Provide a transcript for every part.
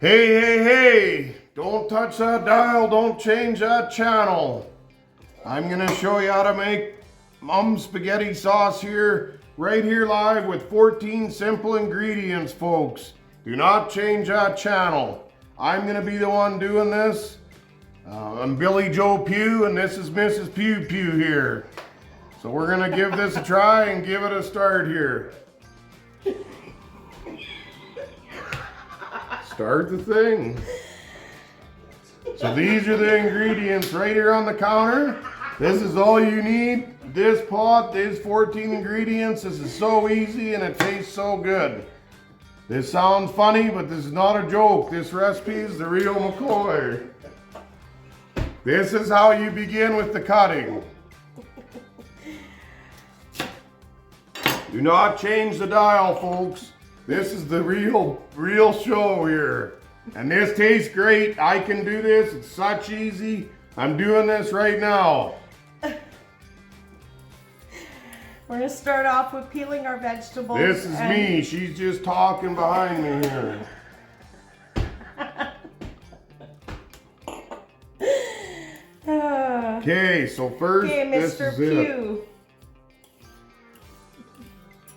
Hey, don't touch that dial, don't change that channel. I'm gonna show you how to make Mom's spaghetti sauce here, right here live with 14 simple ingredients, folks. Do not change that channel. I'm gonna be the one doing this. I'm Billy Joe Pugh and this is Mrs. Pew Pew here. So we're gonna give this a try and give it a start here. Start the thing. So these are the ingredients right here on the counter. This is all you need. This pot, these 14 ingredients. This is so easy and it tastes so good. This sounds funny, but this is not a joke. This recipe is the real McCoy. This is how you begin with the cutting. Do not change the dial, folks. This is the real show here. And this tastes great. I can do this. It's such easy. I'm doing this right now. We're gonna start off with peeling our vegetables. This is me. She's just talking behind me here. Okay, so first, this is it.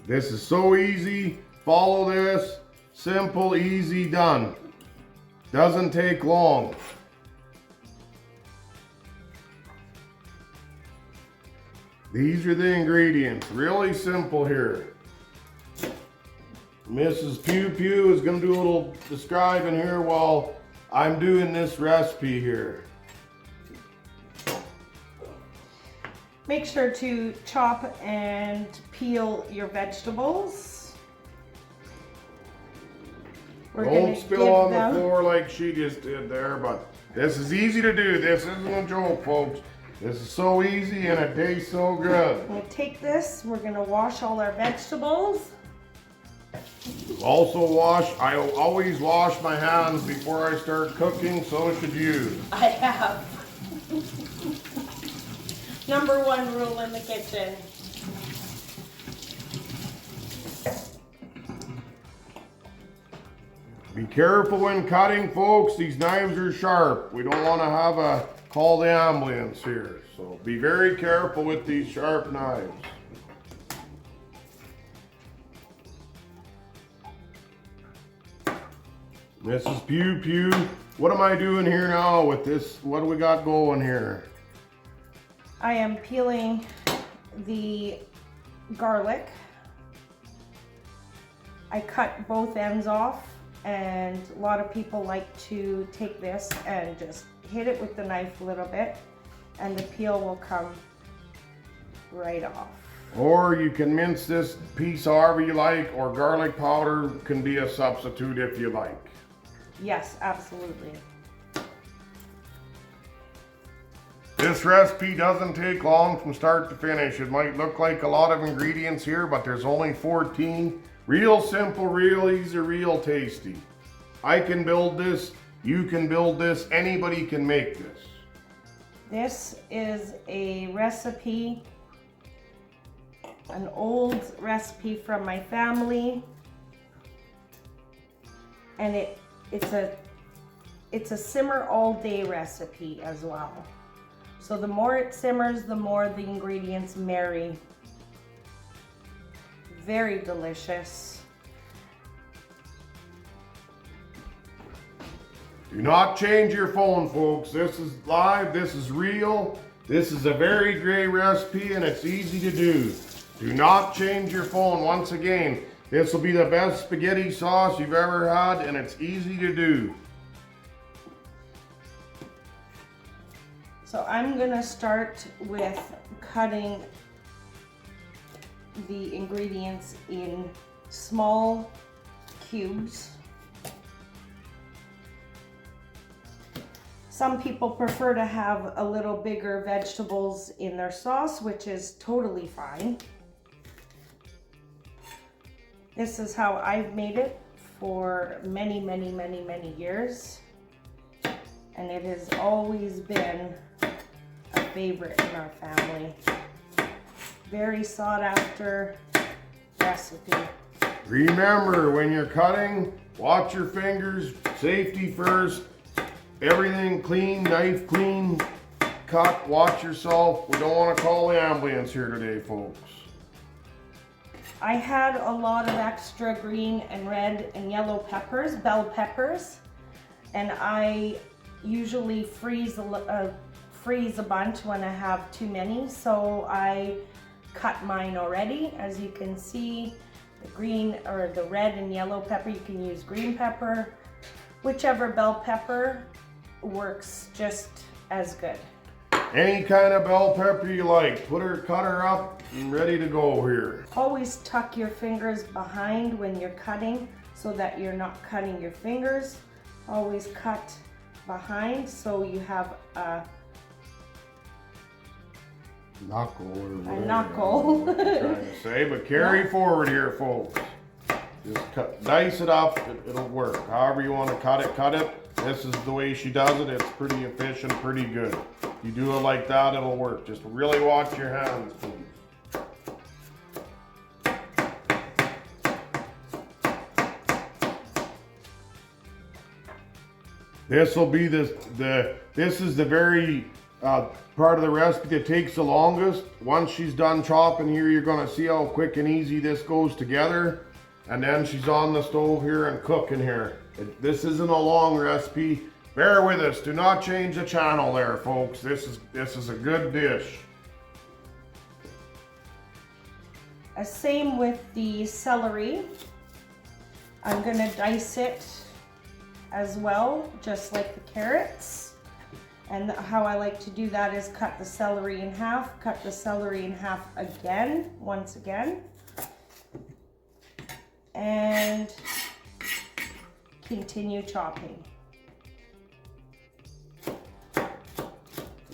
This is so easy. Follow this. Simple, easy, done. Doesn't take long. These are the ingredients. Really simple here. Mrs. Pew Pew is going to do a little describing here while I'm doing this recipe here. Make sure to chop and peel your vegetables. Don't spill on the floor like she just did there, but this is easy to do. This isn't a joke, folks. This is so easy and it tastes so good. I'm gonna take this, we're gonna wash all our vegetables. Also I always wash my hands before I start cooking, so should you. I have. Number one rule in the kitchen. Be careful when cutting, folks. These knives are sharp. We don't want to call the ambulance here. So be very careful with these sharp knives. Mrs. Pew Pew, what am I doing here now with this? What do we got going here? I am peeling the garlic. I cut both ends off, and a lot of people like to take this and just hit it with the knife a little bit, and the peel will come right off. Or you can mince this piece however you like, or garlic powder can be a substitute if you like. Yes, absolutely. This recipe doesn't take long from start to finish. It might look like a lot of ingredients here, but there's only 14. Real simple, real easy, real tasty. I can build this, you can build this, anybody can make this. This is a recipe, an old recipe from my family, and it's a simmer all day recipe as well. So the more it simmers, the more the ingredients marry. Very delicious. Do not change your phone, folks. This is live, this is real. This is a very great recipe and it's easy to do. Do not change your phone. Once again, this will be the best spaghetti sauce you've ever had and it's easy to do. So I'm gonna start with cutting the ingredients in small cubes. Some people prefer to have a little bigger vegetables in their sauce, which is totally fine. This is how I've made it for many years. And it has always been a favorite in our family. Very sought after recipe. Remember, when you're cutting, watch your fingers, safety first, everything clean, knife clean, cut, watch yourself. We don't want to call the ambulance here today, folks. I had a lot of extra green and red and yellow peppers, bell peppers, and I usually freeze a bunch when I have too many, so I cut mine already. As you can see, the green or the red and yellow pepper, you can use green pepper, whichever bell pepper works just as good. Any kind of bell pepper you like, cut her up and ready to go here. Always tuck your fingers behind when you're cutting so that you're not cutting your fingers. Always cut behind so you have a knuckle or whatever a knuckle. I'm trying to say, but carry forward here, folks. Just dice it up, it'll work. However you want to cut it. This is the way she does it. It's pretty efficient, pretty good. You do it like that, it'll work. Just really watch your hands, please. This will be this is the very part of the recipe that takes the longest. Once she's done chopping here, you're gonna see how quick and easy this goes together. And then she's on the stove here and cooking here. This isn't a long recipe. Bear with us. Do not change the channel there, folks. This is a good dish. Same with the celery. I'm gonna dice it as well, just like the carrots. And how I like to do that is cut the celery in half, cut the celery in half again, once again. And continue chopping.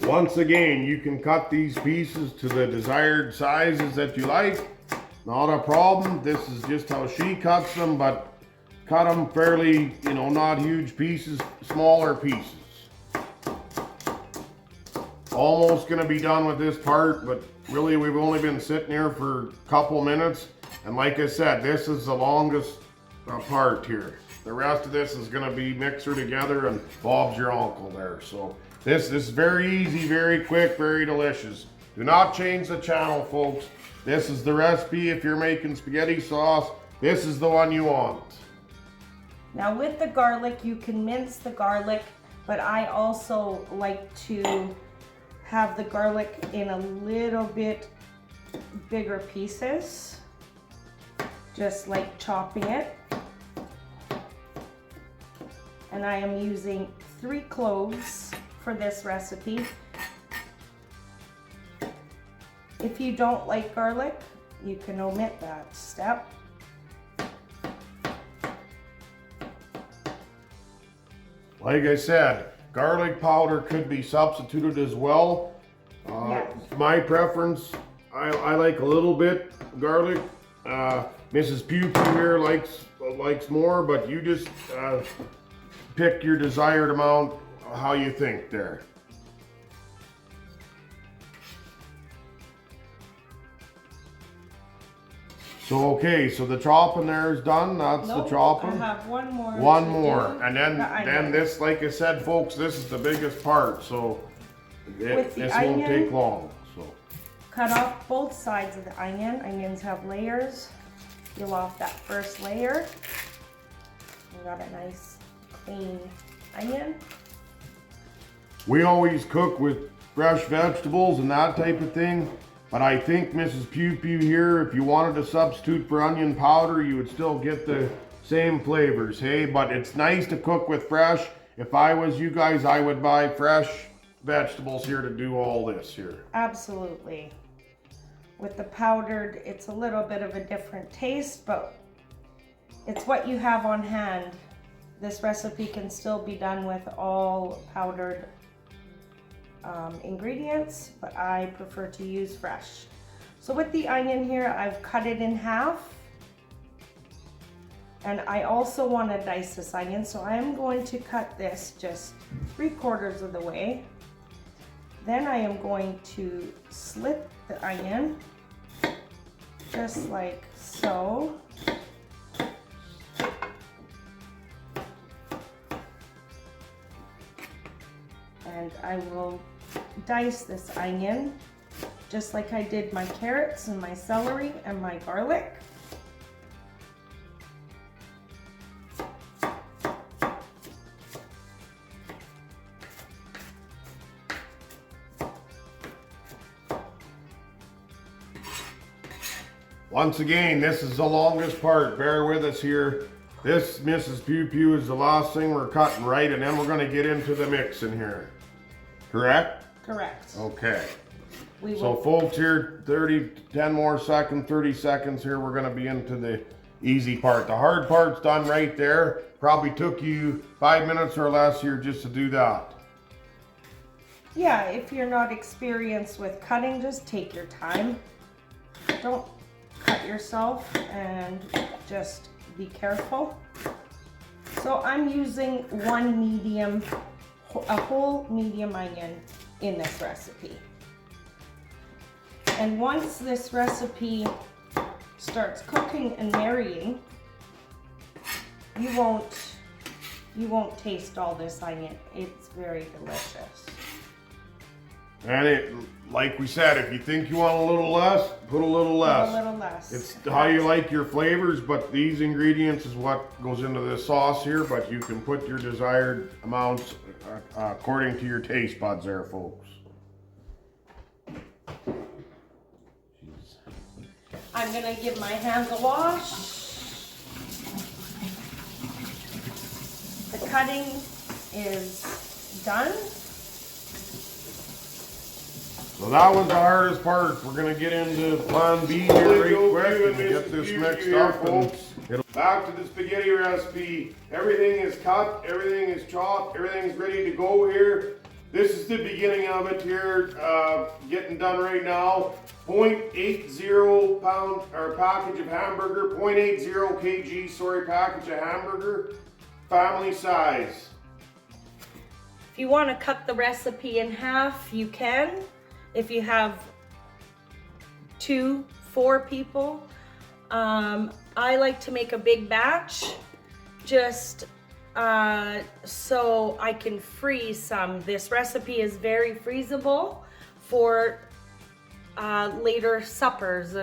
Once again, you can cut these pieces to the desired sizes that you like. Not a problem. This is just how she cuts them, but cut them fairly, not huge pieces, smaller pieces. Almost gonna be done with this part, but really we've only been sitting here for a couple minutes. And like I said, this is the longest part here. The rest of this is gonna be mixer together and Bob's your uncle there. So this is very easy, very quick, very delicious. Do not change the channel, folks. This is the recipe if you're making spaghetti sauce. This is the one you want. Now with the garlic, you can mince the garlic, but I also like to have the garlic in a little bit bigger pieces. Just like chopping it. And I am using 3 cloves for this recipe. If you don't like garlic, you can omit that step. Like I said, garlic powder could be substituted as well. Yes. My preference, I like a little bit garlic. Mrs. Pew Pew here likes more, but you just pick your desired amount, how you think there. So okay, so the chopping there is done. That's the chopping. I have one more. One more, and then this, like I said, folks, this is the biggest part. So this won't take long. So cut off both sides of the onion. Onions have layers. Peel off that first layer. You got a nice clean onion. We always cook with fresh vegetables and that type of thing, but I think Mrs. Pew Pew here, if you wanted to substitute for onion powder, you would still get the same flavors, hey? But it's nice to cook with fresh. If I was you guys, I would buy fresh vegetables here to do all this here. Absolutely. With the powdered, it's a little bit of a different taste, but it's what you have on hand. This recipe can still be done with all powdered ingredients, but I prefer to use fresh. So with the onion here, I've cut it in half. And I also want to dice this onion, so I'm going to cut this just 3/4 of the way. Then I am going to slit the onion, just like so. and I will dice this onion just like I did my carrots and my celery and my garlic. Once again, this is the longest part. Bear with us here. This, Mrs. Pew Pew, is the last thing we're cutting, right? And then we're going to get into the mixing here. Correct? Correct. Okay. We will. So folks, here, 10 more seconds, 30 seconds here, we're going to be into the easy part. The hard part's done right there. Probably took you 5 minutes or less here just to do that. Yeah, if you're not experienced with cutting, just take your time. Don't cut yourself and just be careful. So I'm using a whole medium onion in this recipe. And once this recipe starts cooking and marrying, you won't taste all this onion. It's very delicious. And it, like we said, if you think you want a little less, put a little less. Put a little less. It's how you like your flavors, but these ingredients is what goes into this sauce here, but you can put your desired amounts according to your taste buds there, folks. I'm gonna give my hands a wash. The cutting is done. So that was the hardest part. We're gonna get into plan B here right quick and get this mixed up, folks. Back to the spaghetti recipe. Everything is cut, everything is chopped, everything's ready to go here. This is the beginning of it here, getting done right now. 0.80 pound or package of hamburger, 0.80 kg, sorry, package of hamburger, family size. If you want to cut the recipe in half, you can. If you have 4 people, I like to make a big batch just so I can freeze some. This recipe is very freezable for later suppers,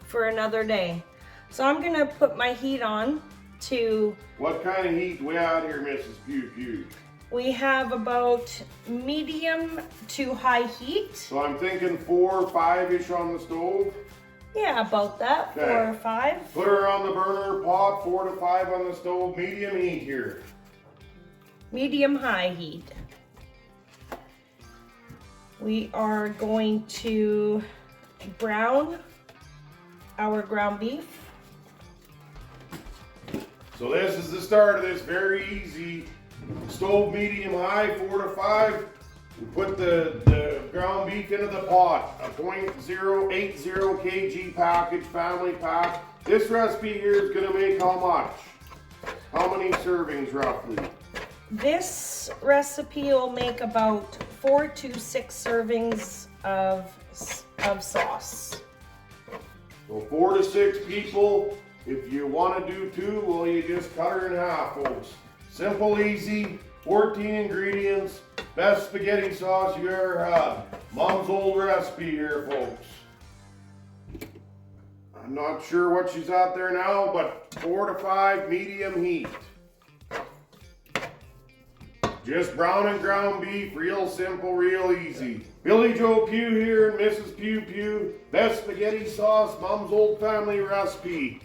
for another day. So I'm gonna put my heat on to... What kind of heat we out here, Mrs. Pew Pew? We have about medium to high heat. So I'm thinking 4 or 5-ish on the stove. Yeah, about that, Okay. 4 or 5. Put her on the burner pot, 4 to 5 on the stove, medium heat here. Medium high heat. We are going to brown our ground beef. So this is the start of this, very easy. Stove medium high, 4 to 5. We put the ground beef into the pot, a 0.080 kg package, family pack. This recipe here is gonna make how much? How many servings roughly? This recipe will make about 4 to 6 servings of sauce. So 4 to 6 people. If you want to do 2, well, you just cut her in half, folks. Simple, easy, 14 ingredients, best spaghetti sauce you ever had. Mom's old recipe here, folks. I'm not sure what she's out there now, but 4 to 5 medium heat. Just brown and ground beef, real simple, real easy. Billy Joe Pew here and Mrs. Pew Pew, best spaghetti sauce, Mom's old family recipe.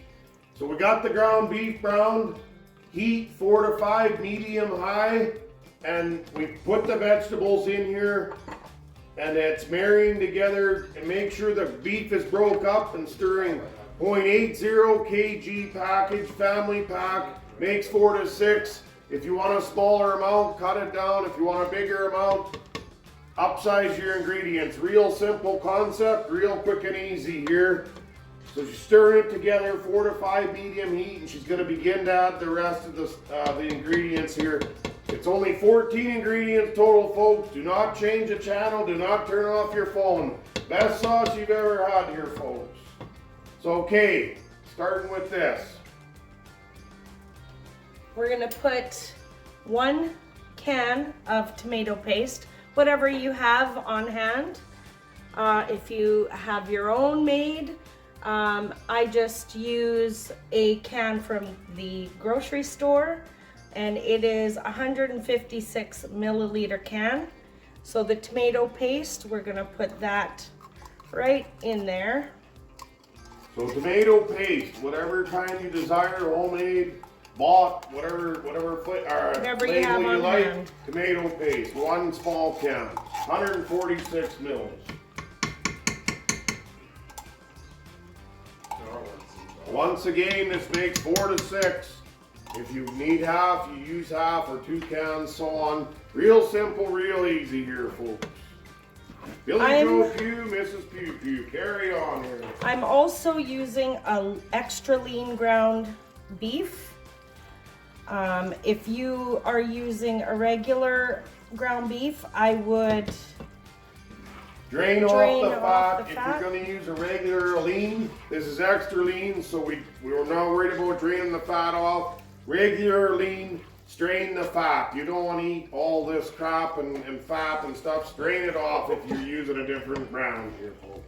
So we got the ground beef browned, heat 4 to 5, medium high, and we put the vegetables in here, and it's marrying together, and make sure the beef is broke up and stirring. 0.80 kg package, family pack, makes 4 to 6. If you want a smaller amount, cut it down. If you want a bigger amount, upsize your ingredients. Real simple concept, real quick and easy here. So she's stirring it together, 4 to 5 medium heat, and she's going to begin to add the rest of the ingredients here. It's only 14 ingredients total, folks. Do not change the channel. Do not turn off your phone. Best sauce you've ever had here, folks. So, okay, starting with this. We're gonna put 1 can of tomato paste, whatever you have on hand. If you have your own made, I just use a can from the grocery store, and it is 156 milliliter can. So the tomato paste, we're gonna put that right in there. So tomato paste, whatever kind you desire, homemade, bought, whatever Whatever you have label you on like, hand. tomato paste, 1 small can, 146 mils. Once again, this makes 4 to 6. If you need half, you use half, or 2 cans, so on. Real simple, real easy here, folks. Billy Joe Pew, Mrs. Pew Pew, carry on here. I'm also using a extra lean ground beef. If you are using a regular ground beef, I would Drain off the fat. If you're going to use a regular lean, this is extra lean, so we're not worried about draining the fat off. Regular lean, strain the fat. You don't want to eat all this crap and fat and stuff. Strain it off if you're using a different brand here, folks.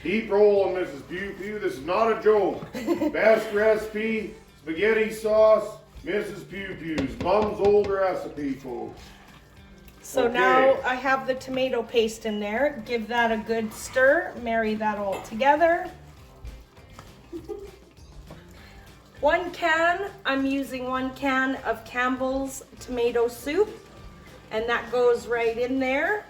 Keep rolling, Mrs. Pew Pew. This is not a joke. Best recipe, spaghetti sauce, Mrs. Pew Pew's. Mom's old recipe, folks. So Okay. now I have the tomato paste in there. Give that a good stir. Marry that all together. 1 can, I'm using 1 can of Campbell's tomato soup, and that goes right in there.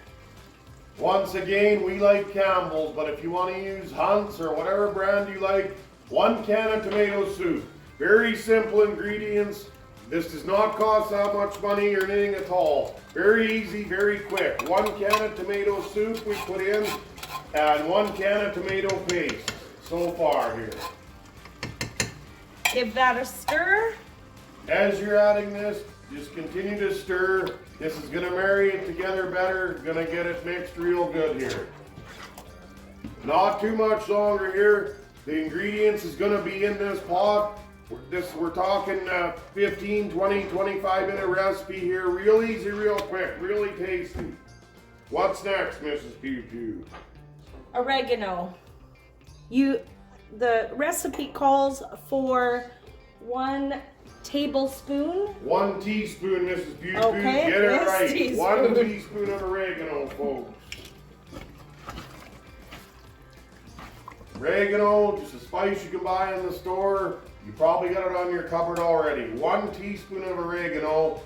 Once again, we like Campbell's, but if you want to use Heinz or whatever brand you like, 1 can of tomato soup. Very simple ingredients. This does not cost that much money or anything at all. Very easy, very quick. 1 can of tomato soup we put in, and 1 can of tomato paste so far here. Give that a stir. As you're adding this, just continue to stir. This is gonna marry it together better, gonna get it mixed real good here. Not too much longer here. The ingredients is gonna be in this pot. We're talking 15, 20, 25 minute recipe here. Real easy, real quick, really tasty. What's next, Mrs. Pew Pew? Oregano. The recipe calls for 1 tablespoon. 1 teaspoon, Mrs. Pew Pew. Okay, Get it yes, right. teaspoon. 1 teaspoon of oregano, folks. Oregano, just a spice you can buy in the store. You probably got it on your cupboard already. 1 teaspoon of oregano,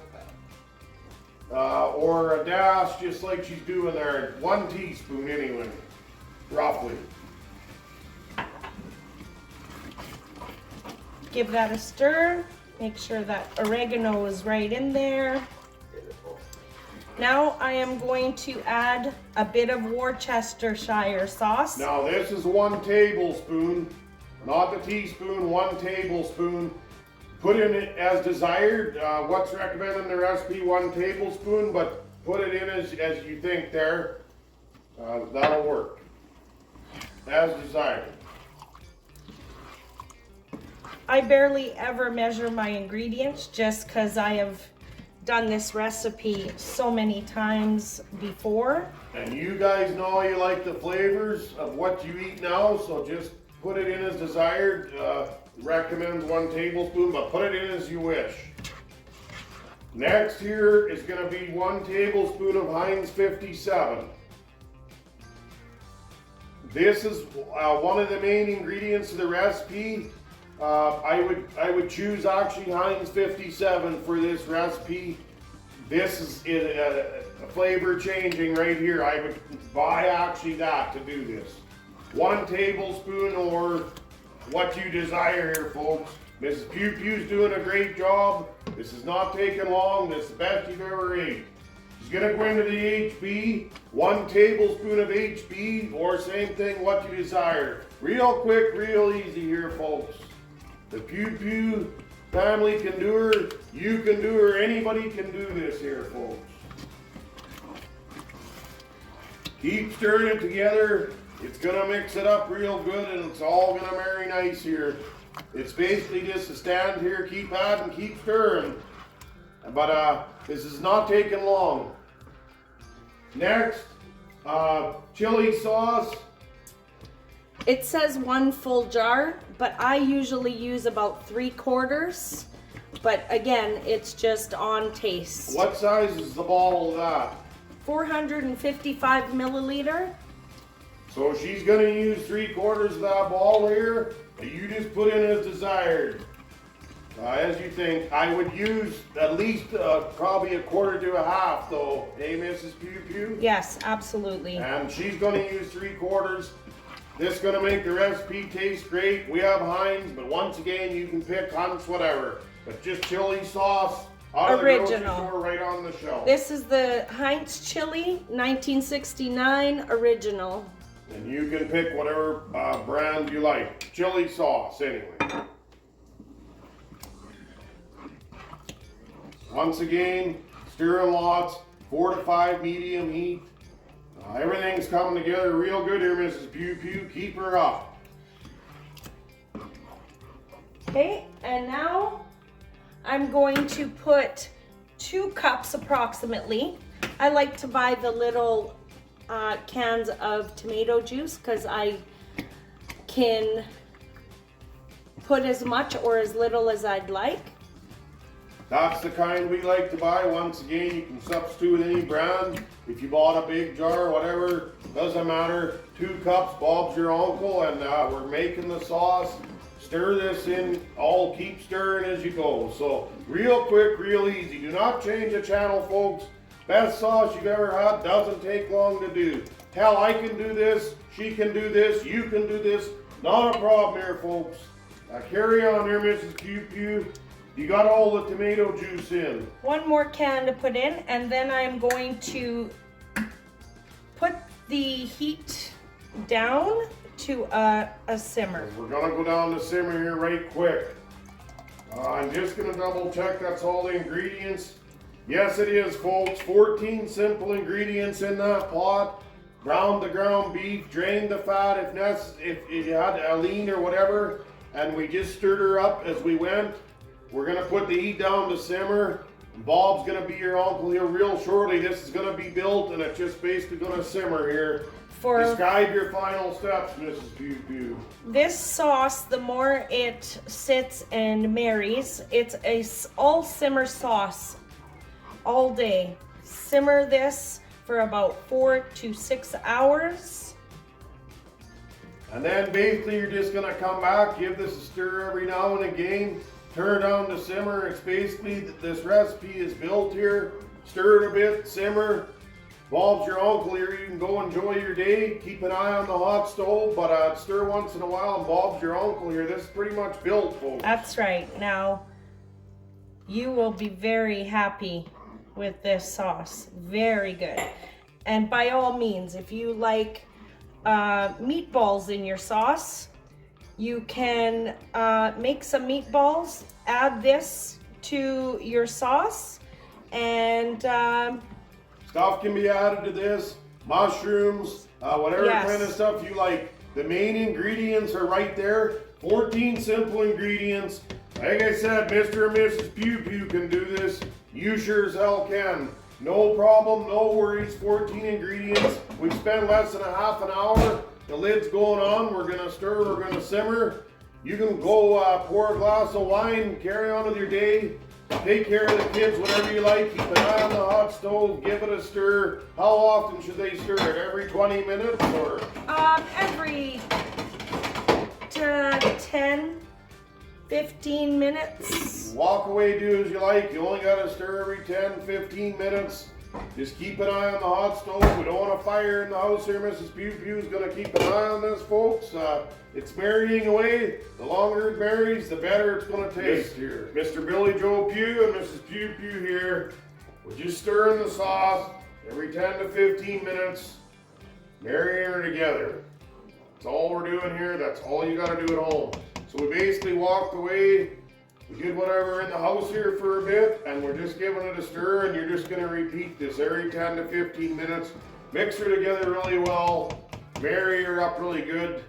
or a dash, just like she's doing there. 1 teaspoon anyway, roughly. Give that a stir. Make sure that oregano is right in there. Now I am going to add a bit of Worcestershire sauce. Now this is 1 tablespoon, not the teaspoon, 1 tablespoon. Put in it as desired. What's recommended in the recipe, 1 tablespoon, but put it in as you think there. That'll work. As desired. I barely ever measure my ingredients just because I have done this recipe so many times before. And you guys know you like the flavors of what you eat now, so just put it in as desired. Recommends 1 tablespoon, but put it in as you wish. Next here is going to be 1 tablespoon of Heinz 57. This is one of the main ingredients of the recipe. I would choose actually Heinz 57 for this recipe. This is a flavor changing right here. I would buy actually that to do this. 1 tablespoon or what you desire here, folks. Mrs. Pew Pew's doing a great job. This is not taking long. This is the best you've ever ate. She's gonna go into the HB, 1 tablespoon of HB, or same thing, what you desire. Real quick, real easy here, folks. The Pew Pew family can do her, you can do her, anybody can do this here, folks. Keep stirring it together. It's gonna mix it up real good and it's all gonna marry nice here. It's basically just to stand here, keep adding, keep stirring. But this is not taking long. Next, chili sauce. It says 1 full jar, but I usually use about 3/4. But again, it's just on taste. What size is the bottle of that? 455 milliliter. So she's gonna use 3/4 of that bottle here. You just put in as desired. As you think, I would use at least probably 1/4 to 1/2 though. Hey, Mrs. Pew Pew? Yes, absolutely. And she's gonna use 3/4. This is gonna make the recipe taste great. We have Heinz, but once again, you can pick Heinz, whatever. But just chili sauce out of the grocery store right on the shelf. This is the Heinz chili, 1969 original. And you can pick whatever brand you like. Chili sauce, anyway. Once again, stirring lots, 4 to 5 medium heat. Everything's coming together real good here, Mrs. Pew Pew. Keep her up. Okay, and now I'm going to put 2 cups approximately. I like to buy the little cans of tomato juice because I can put as much or as little as I'd like. That's the kind we like to buy. Once again, you can substitute any brand. If you bought a big jar, whatever, doesn't matter. 2 cups, Bob's your uncle, and we're making the sauce. Stir this in, all keep stirring as you go. So real quick, real easy. Do not change the channel, folks. Best sauce you've ever had, doesn't take long to do. Hell, I can do this, she can do this, you can do this. Not a problem here, folks. Carry on here, Mrs. Pew Pew. You got all the tomato juice in. 1 more can to put in, and then I'm going to put the heat down to a simmer. We're gonna go down the simmer here right quick. I'm just gonna double check that's all the ingredients. Yes, it is, folks. 14 simple ingredients in that pot. Browned the ground beef, drained the fat if you had a lean or whatever, and we just stirred her up as we went. We're gonna put the heat down to simmer. Bob's gonna be your uncle here real shortly. This is gonna be built, and it's just basically gonna simmer here. Describe your final steps, Mrs. Pew Pew. This sauce, the more it sits and marries, it's a all simmer sauce all day. Simmer this for about 4 to 6 hours. And then basically you're just gonna come back, give this a stir every now and again, turn it down to simmer. It's basically, this recipe is built here. Stir it a bit, simmer. Bob's your uncle here, you can go enjoy your day. Keep an eye on the hot stove, but stir once in a while, and Bob's your uncle here. This is pretty much built, folks. That's right. Now, you will be very happy with this sauce. Very good. And by all means, if you like meatballs in your sauce, you can make some meatballs, add this to your sauce, and stuff can be added to this, mushrooms, whatever kind of stuff you like. The main ingredients are right there. 14 simple ingredients. Like I said, Mr. and Mrs. Pew Pew can do this. You sure as hell can. No problem, no worries. 14 ingredients. We've spent less than a half an hour. The lid's going on. We're gonna stir, we're gonna simmer. You can go pour a glass of wine, carry on with your day. Take care of the kids, whatever you like. Keep an eye on the hot stove. Give it a stir. How often should they stir it? Every 20 minutes or? Every 10, 15 minutes. Walk away, do as you like. You only gotta stir every 10, 15 minutes. Just keep an eye on the hot stove. We don't want a fire in the house here. Mrs. Pew Pew's gonna keep an eye on this, folks. It's marrying away. The longer it marries, the better it's gonna taste here. Mr. Billy Joe Pew and Mrs. Pew Pew here. We're just stirring the sauce every 10 to 15 minutes, marrying her together. That's all we're doing here. That's all you gotta do at home. So we basically walked away. We did whatever in the house here for a bit, and we're just giving it a stir, and you're just gonna repeat this every 10 to 15 minutes. Mix her together really well, marry her up really good.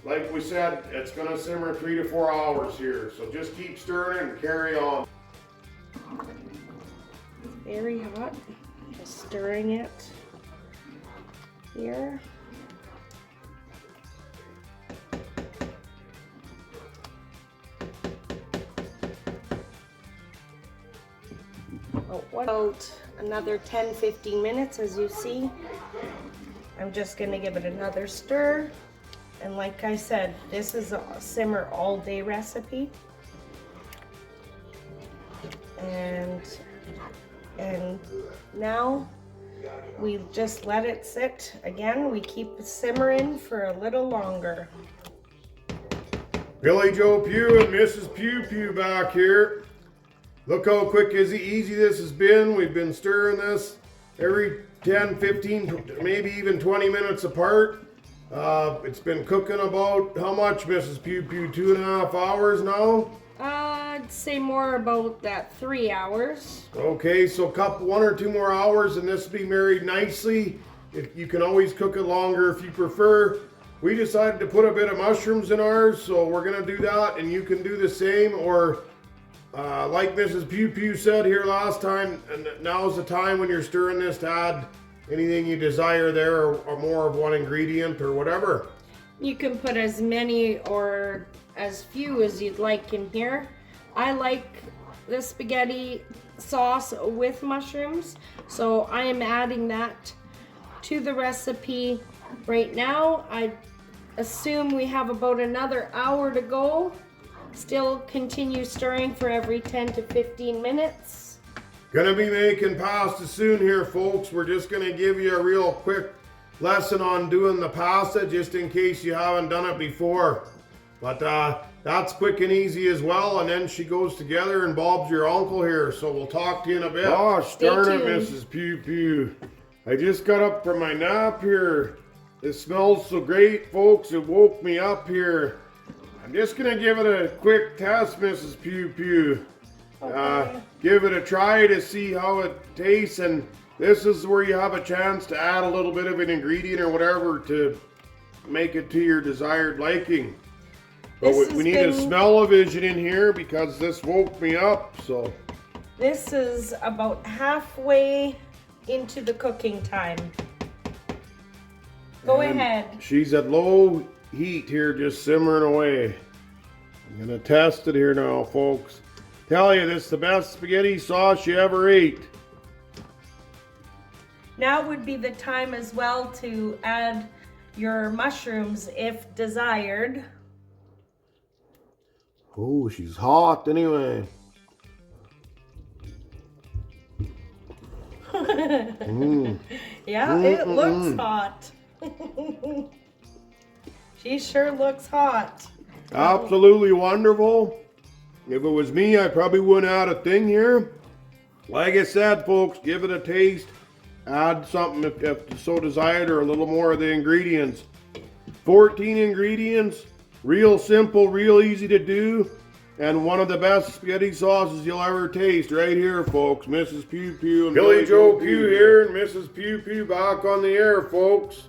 Like we said, it's gonna simmer 3 to 4 hours here, so just keep stirring and carry on. Very hot. Just stirring it here. About another 10-15 minutes, as you see. I'm just gonna give it another stir. And like I said, this is a simmer all day recipe. And now we just let it sit. Again, we keep it simmering for a little longer. Billy Joe Pugh and Mrs. Pew Pew back here. Look how quick and easy this has been. We've been stirring this every 10, 15, maybe even 20 minutes apart. It's been cooking about, how much, Mrs. Pew Pew? 2.5 hours now? I'd say more about that 3 hours. Okay, so one or two more hours and this will be married nicely. You can always cook it longer if you prefer. We decided to put a bit of mushrooms in ours, so we're gonna do that, and you can do the same, or like Mrs. Pew Pew said here last time, and now's the time when you're stirring this to add anything you desire there, or more of one ingredient or whatever. You can put as many or as few as you'd like in here. I like the spaghetti sauce with mushrooms, so I am adding that to the recipe right now. I assume we have about another hour to go. Still continue stirring for every 10 to 15 minutes. Gonna be making pasta soon here, folks. We're just gonna give you a real quick lesson on doing the pasta, just in case you haven't done it before. But that's quick and easy as well. And then she goes together, and Bob's your uncle here, so we'll talk to you in a bit. Gosh darn it, Mrs. Pew Pew. I just got up from my nap here. It smells so great, folks. It woke me up here. I'm just gonna give it a quick test, Mrs. Pew Pew. Okay. Give it a try to see how it tastes, and this is where you have a chance to add a little bit of an ingredient or whatever to make it to your desired liking. But we need a smell-o-vision in here because this woke me up, so. This is about halfway into the cooking time. Go ahead. She's at low heat here, just simmering away. I'm gonna test it here now, folks. Tell you, this is the best spaghetti sauce you ever ate. Now would be the time as well to add your mushrooms if desired. Oh, she's hot anyway. Yeah, it looks hot. She sure looks hot. Absolutely wonderful. If it was me, I probably wouldn't add a thing here. Like I said, folks, give it a taste. Add something if so desired, or a little more of the ingredients. 14 ingredients, real simple, real easy to do, and one of the best spaghetti sauces you'll ever taste right here, folks. Mrs. Pew Pew and Billy Joe Pew here, and Mrs. Pew Pew back on the air, folks.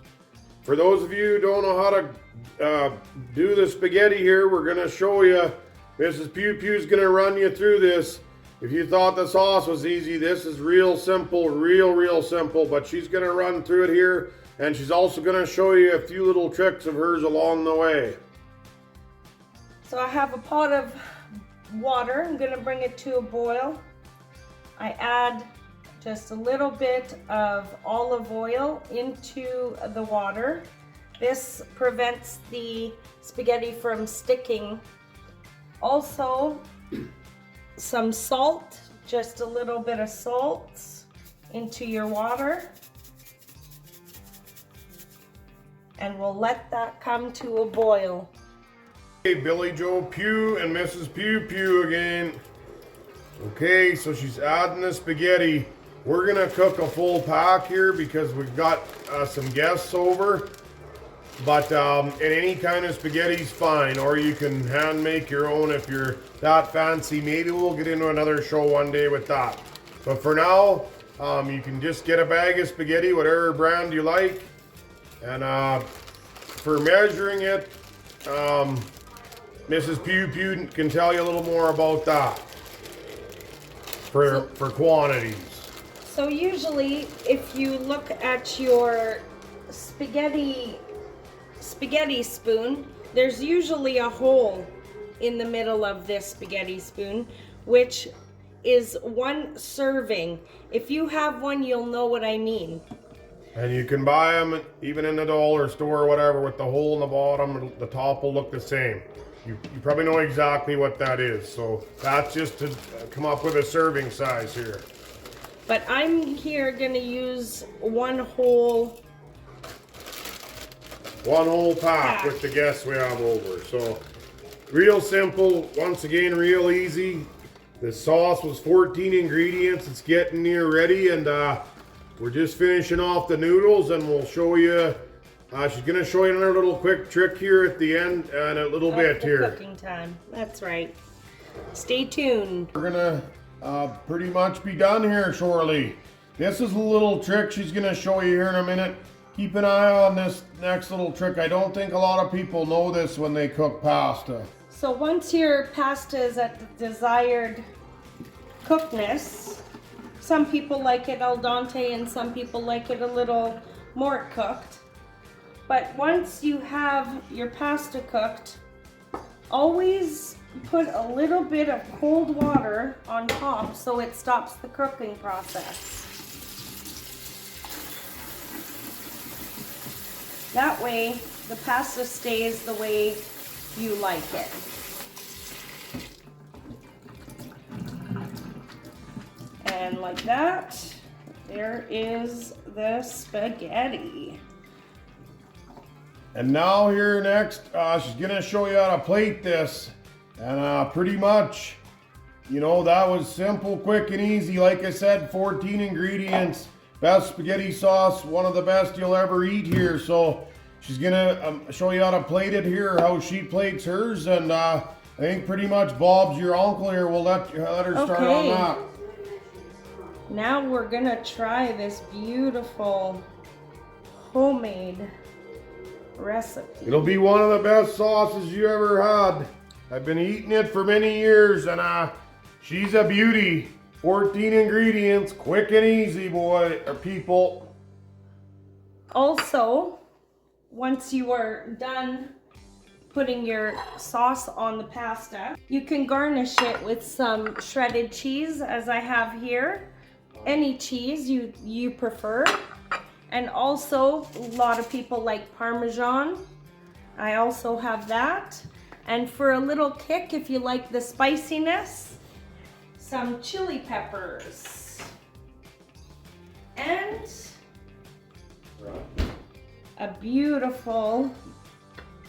For those of you who don't know how to do the spaghetti here, we're going to show you. Mrs. Pew Pew's going to run you through this. If you thought the sauce was easy, this is real simple, real simple, but she's going to run through it here, and she's also going to show you a few little tricks of hers along the way. So I have a pot of water. I'm going to bring it to a boil. I add just a little bit of olive oil into the water. This prevents the spaghetti from sticking. Also, some salt, just a little bit of salt into your water. And we'll let that come to a boil. Hey, Billy Joe Pew and Mrs. Pew Pew again. Okay, so she's adding the spaghetti. We're gonna cook a full pack here because we've got some guests over. But and any kind of spaghetti's fine, or you can hand make your own if you're that fancy. Maybe we'll get into another show one day with that. But for now, you can just get a bag of spaghetti, whatever brand you like. And for measuring it, Mrs. Pew Pew can tell you a little more about that for quantities. So usually if you look at your spaghetti spoon, there's usually a hole in the middle of this spaghetti spoon, which is 1 serving. If you have one, you'll know what I mean. And you can buy them even in the dollar store or whatever with the hole in the bottom. The top will look the same. You probably know exactly what that is. So that's just to come up with a serving size here. But I'm here gonna use one whole pack with the guests we have over. So real simple, once again, real easy. The sauce was 14 ingredients. It's getting near ready, and we're just finishing off the noodles, and we'll show you. She's gonna show you another little quick trick here at the end and a little bit here. Cooking time. That's right. Stay tuned. We're gonna pretty much be done here shortly. This is a little trick she's gonna show you here in a minute. Keep an eye on this next little trick. I don't think a lot of people know this when they cook pasta. So once your pasta is at the desired cookness, some people like it al dente and some people like it a little more cooked. But once you have your pasta cooked, always put a little bit of cold water on top so it stops the cooking process. That way the pasta stays the way you like it. And like that, there is the spaghetti. And now here next, she's gonna show you how to plate this. And pretty much, you know, that was simple, quick, and easy. Like I said, 14 ingredients. Best spaghetti sauce, one of the best you'll ever eat here. So she's gonna show you how to plate it here, how she plates hers. And I think pretty much Bob's your uncle here. We'll let her start on that. Now we're gonna try this beautiful homemade recipe. It'll be one of the best sauces you ever had. I've been eating it for many years, and she's a beauty. 14 ingredients, quick and easy, boy, or people. Also, once you are done putting your sauce on the pasta, you can garnish it with some shredded cheese, as I have here. Any cheese you prefer. And also, a lot of people like Parmesan. I also have that. And for a little kick, if you like the spiciness, some chili peppers. And a beautiful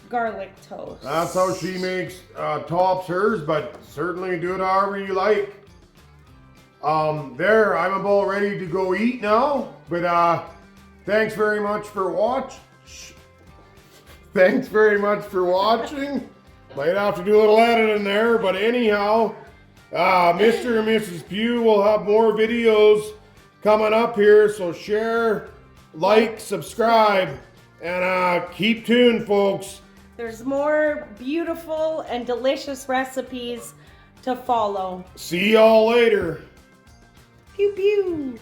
garlic toast. That's how she makes tops hers, but certainly do it however you like. There, I'm about ready to go eat now, but thanks very much for watching. Thanks very much for watching. Might have to do a little editing there, but anyhow, Mr. and Mrs. Pugh will have more videos coming up here, so share, like, subscribe, and keep tuned, folks. There's more beautiful and delicious recipes to follow. See y'all later. Pew pew.